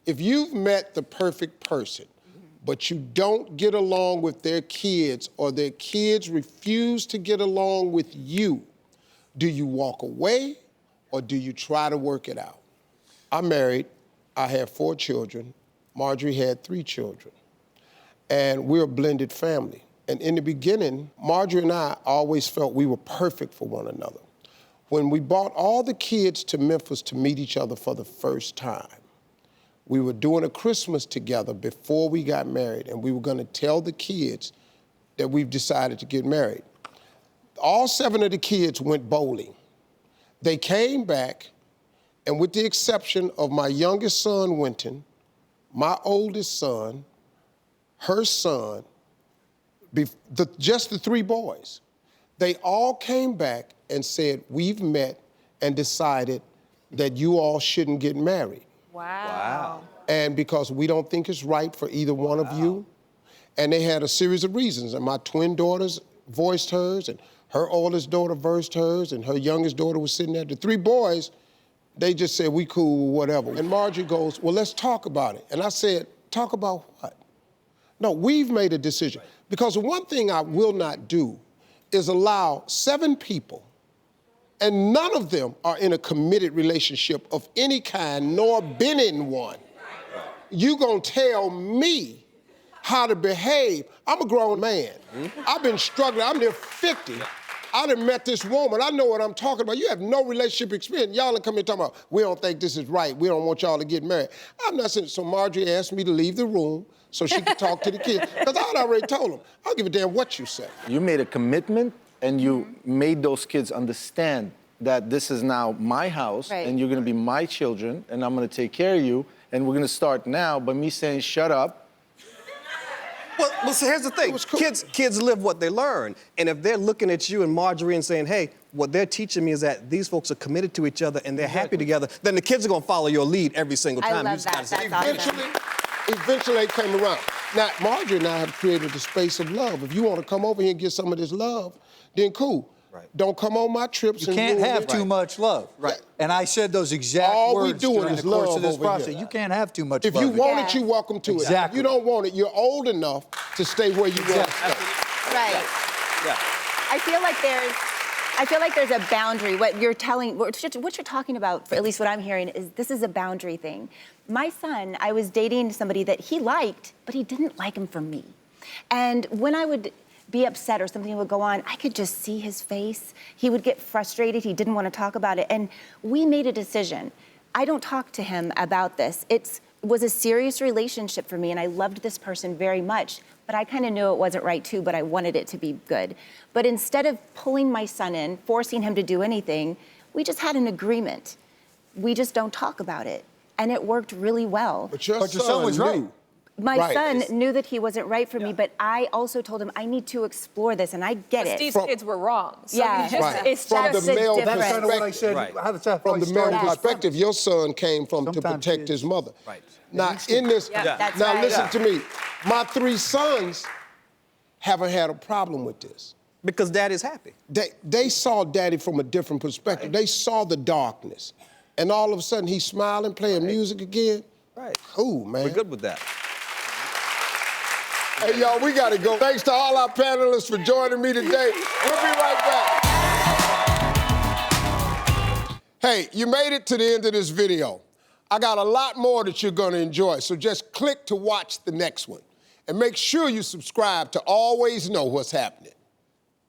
if you've met the perfect person, but you don't get along with their kids or their kids refuse to get along with you, do you walk away or do you try to work it out? I'm married, I have 4 children, Marjorie had 3 children, and we're a blended family. And in the beginning, Marjorie and I always felt we were perfect for one another. When we brought all the kids to Memphis to meet each other for the first time, we were doing a Christmas together before we got married, and we were gonna tell the kids that we've decided to get married. All 7 of the kids went bowling. They came back, and with the exception of my youngest son, Winton, my oldest son, her son, just the 3 boys, they all came back and said, we've met and decided that you all shouldn't get married. Wow. And because we don't think it's right for either one of you. And they had a series of reasons. And my twin daughters voiced hers, and her oldest daughter voiced hers, and her youngest daughter was sitting there. The 3 boys, they just said, we cool, whatever. And Marjorie goes, well, let's talk about it. And I said, talk about what? No, we've made a decision. Because the one thing I will not do is allow 7 people, and none of them are in a committed relationship of any kind, nor been in one. You gonna tell me how to behave? I'm a grown man. I've been struggling, I'm near 50. I done met this woman, I know what I'm talking about. You have no relationship experience. Y'all done come here talking about, we don't think this is right, we don't want y'all to get married. I'm not saying, so Marjorie asked me to leave the room so she could talk to the kids. Because I had already told them, I don't give a damn what you say. You made a commitment and you made those kids understand that this is now my house and you're gonna be my children and I'm gonna take care of you, and we're gonna start now by me saying, shut up. Well, so here's the thing. Cool. Kids live what they learn. And if they're looking at you and Marjorie and saying, hey, what they're teaching me is that these folks are committed to each other and they're happy together, then the kids are gonna follow your lead every single time. I love that. That's awesome. Eventually they came around. Now, Marjorie and I have created a space of love. If you want to come over here and get some of this love, then cool. Right. Don't come on my trips. You can't have too much love. Right. And I said those exact words during the course of this process. You can't have too much love. If you want it, you're welcome to it. If you don't want it, you're old enough to stay where you want to stay. Right. Yeah. I feel like there's a boundary. What you're talking about, at least what I'm hearing, is this is a boundary thing. My son, I was dating somebody that he liked, but he didn't like him for me. And when I would be upset or something would go on, I could just see his face. He would get frustrated. He didn't want to talk about it. And we made a decision. I don't talk to him about this. It was a serious relationship for me, and I loved this person very much, but I kind of knew it wasn't right too, but I wanted it to be good. But instead of pulling my son in, forcing him to do anything, we just had an agreement. We just don't talk about it. And it worked really well. But your son was right. My son knew that he wasn't right for me, but I also told him I need to explore this, and I get it. Steve's kids were wrong. So it's from just the male difference. That's kind of what I said. From the male perspective, your son came from to protect his mother. Right. Now, in this, now listen to me. My 3 sons haven't had a problem with this. Because daddy's happy. They saw daddy from a different perspective. They saw the darkness. And all of a sudden, he's smiling, playing music again. Right. Cool, man. We're good with that. Hey, y'all, we gotta go. Thanks to all our panelists for joining me today. We'll be right back. Hey, you made it to the end of this video. I got a lot more that you're gonna enjoy, so just click to watch the next one. And make sure you subscribe to always know what's happening.